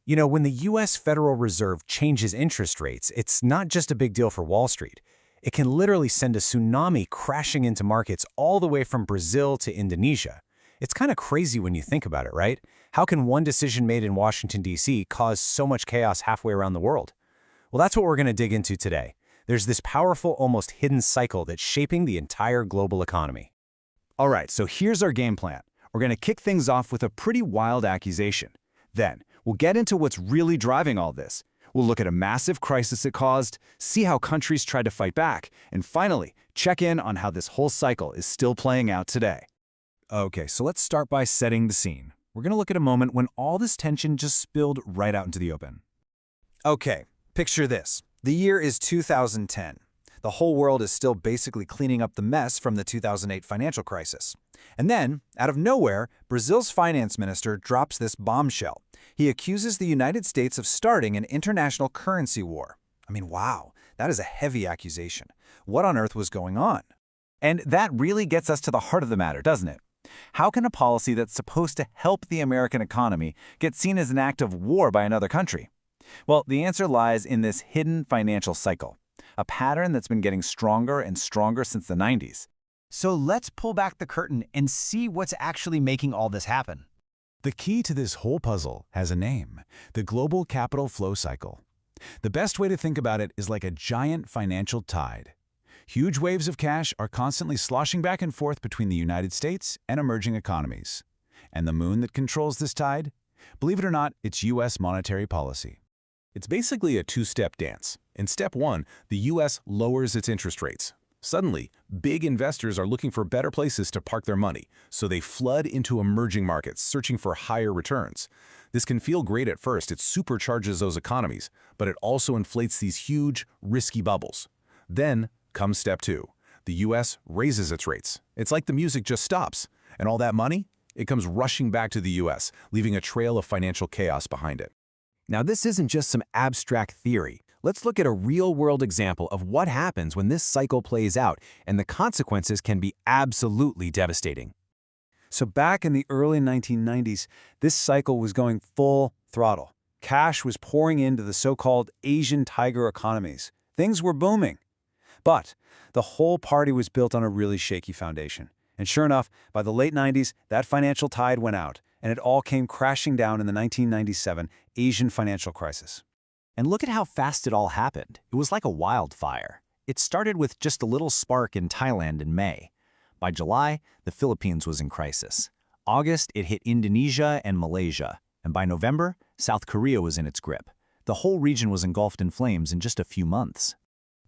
When the US Federal Reserve changes interest rates, it's not just a big deal for Wall Street. It can literally send a tsunami crashing into markets all the way from Brazil to Indonesia. It's kind of crazy when you think about it, right? How can one decision made in Washington, D.C. cause so much chaos halfway around the world? Well, that's what we're going to dig into today. There's this powerful, almost hidden cycle that's shaping the entire global economy. All right, so here's our game plan. We're going to kick things off with a pretty wild accusation. Then, we'll get into what's really driving all this. We'll look at a massive crisis it caused, see how countries tried to fight back, and finally, check in on how this whole cycle is still playing out today. Okay, so let's start by setting the scene. We're going to look at a moment when all this tension just spilled right out into the open. Okay, picture this. The year is 2010. The whole world is still basically cleaning up the mess from the 2008 financial crisis. And then, out of nowhere, Brazil's finance minister drops this bombshell. He accuses the United States of starting an international currency war. I mean, wow, that is a heavy accusation. What on earth was going on? And that really gets us to the heart of the matter, doesn't it? How can a policy that's supposed to help the American economy get seen as an act of war by another country? Well, the answer lies in this hidden financial cycle, a pattern that's been getting stronger and stronger since the 90s. So let's pull back the curtain and see what's actually making all this happen. The key to this whole puzzle has a name: the global capital flow cycle. The best way to think about it is like a giant financial tide. Huge waves of cash are constantly sloshing back and forth between the United States and emerging economies. And the moon that controls this tide? Believe it or not, it's U.S. monetary policy. It's basically a two-step dance. In step one, the U.S. lowers its interest rates. Suddenly, big investors are looking for better places to park their money, so they flood into emerging markets, searching for higher returns. This can feel great at first. It supercharges those economies, but it also inflates these huge, risky bubbles. Then comes step two. The U.S. raises its rates. It's like the music just stops, and all that money, it comes rushing back to the U.S., leaving a trail of financial chaos behind it. Now, this isn't just some abstract theory. Let's look at a real-world example of what happens when this cycle plays out, and the consequences can be absolutely devastating. So back in the early 1990s, this cycle was going full throttle. Cash was pouring into the so-called Asian tiger economies. Things were booming. But the whole party was built on a really shaky foundation. And sure enough, by the late 90s, that financial tide went out, and it all came crashing down in the 1997 Asian financial crisis. And look at how fast it all happened. It was like a wildfire. It started with just a little spark in Thailand in May. By July, the Philippines was in crisis. August, it hit Indonesia and Malaysia. And by November, South Korea was in its grip. The whole region was engulfed in flames in just a few months.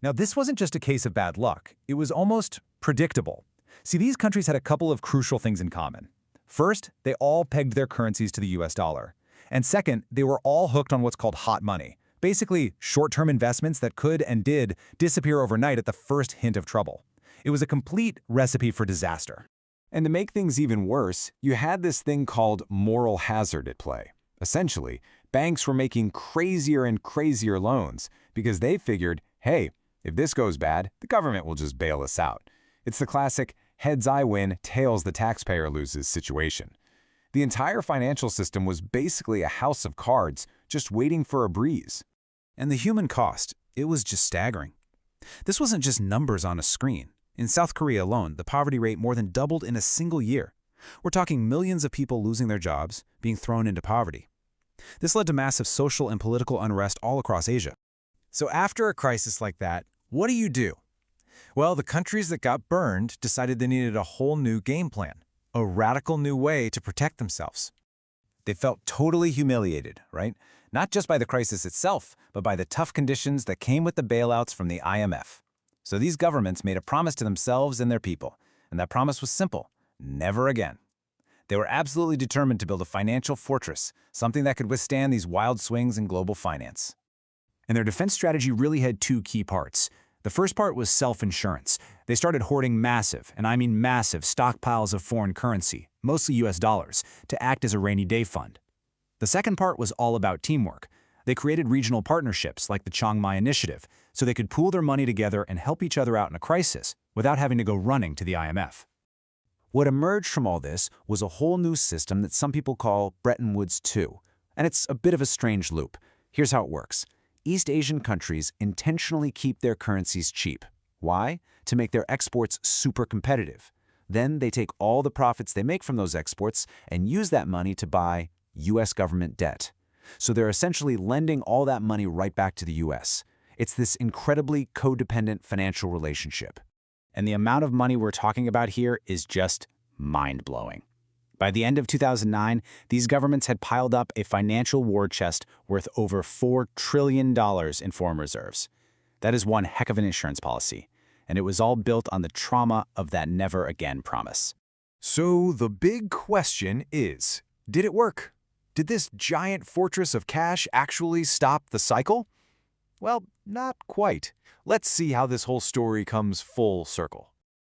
Now, this wasn't just a case of bad luck. It was almost predictable. See, these countries had a couple of crucial things in common. First, they all pegged their currencies to the US dollar. And second, they were all hooked on what's called hot money. Basically, short-term investments that could and did disappear overnight at the first hint of trouble. It was a complete recipe for disaster. And to make things even worse, you had this thing called moral hazard at play. Essentially, banks were making crazier and crazier loans because they figured, hey, if this goes bad, the government will just bail us out. It's the classic heads I win, tails the taxpayer loses situation. The entire financial system was basically a house of cards, just waiting for a breeze. And the human cost, it was just staggering. This wasn't just numbers on a screen. In South Korea alone, the poverty rate more than doubled in a single year. We're talking millions of people losing their jobs, being thrown into poverty. This led to massive social and political unrest all across Asia. So after a crisis like that, what do? Well, the countries that got burned decided they needed a whole new game plan, a radical new way to protect themselves. They felt totally humiliated, right? Not just by the crisis itself, but by the tough conditions that came with the bailouts from the IMF. So these governments made a promise to themselves and their people, and that promise was simple: never again. They were absolutely determined to build a financial fortress, something that could withstand these wild swings in global finance. And their defense strategy really had two key parts. The first part was self-insurance. They started hoarding massive, and I mean massive, stockpiles of foreign currency, mostly US dollars, to act as a rainy day fund. The second part was all about teamwork. They created regional partnerships like the Chiang Mai Initiative, so they could pool their money together and help each other out in a crisis without having to go running to the IMF. What emerged from all this was a whole new system that some people call Bretton Woods II, And it's a bit of a strange loop. Here's how it works. East Asian countries intentionally keep their currencies cheap. Why? To make their exports super competitive. Then they take all the profits they make from those exports and use that money to buy U.S. government debt. So they're essentially lending all that money right back to the U.S. It's this incredibly codependent financial relationship. And the amount of money we're talking about here is just mind-blowing. By the end of 2009, these governments had piled up a financial war chest worth over $4 trillion in foreign reserves. That is one heck of an insurance policy, and it was all built on the trauma of that never again promise. So the big question is, did it work? Did this giant fortress of cash actually stop the cycle? Well, not quite. Let's see how this whole story comes full circle.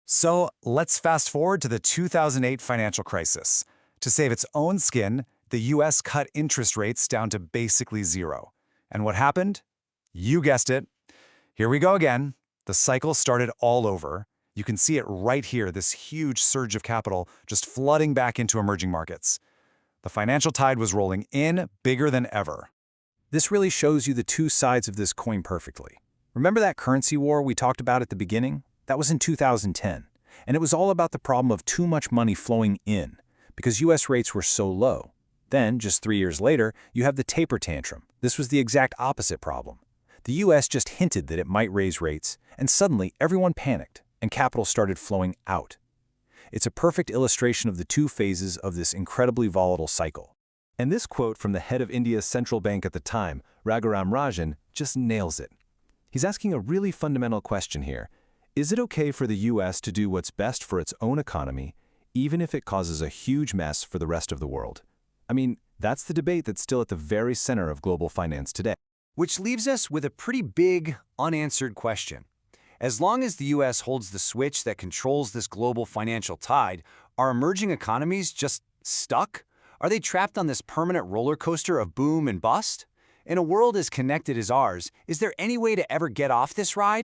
So let's fast forward to the 2008 financial crisis. To save its own skin, the US cut interest rates down to basically zero. And what happened? You guessed it. Here we go again. The cycle started all over. You can see it right here, this huge surge of capital just flooding back into emerging markets. The financial tide was rolling in bigger than ever. This really shows you the two sides of this coin perfectly. Remember that currency war we talked about at the beginning? That was in 2010, and it was all about the problem of too much money flowing in, because U.S. rates were so low. Then, just 3 years later, you have the taper tantrum. This was the exact opposite problem. The U.S. just hinted that it might raise rates, and suddenly everyone panicked, and capital started flowing out. It's a perfect illustration of the two phases of this incredibly volatile cycle. And this quote from the head of India's central bank at the time, Raghuram Rajan, just nails it. He's asking a really fundamental question here. Is it okay for the U.S. to do what's best for its own economy, even if it causes a huge mess for the rest of the world? I mean, that's the debate that's still at the very center of global finance today. Which leaves us with a pretty big, unanswered question. As long as the U.S. holds the switch that controls this global financial tide, are emerging economies just stuck? Are they trapped on this permanent roller coaster of boom and bust? In a world as connected as ours, is there any way to ever get off this ride?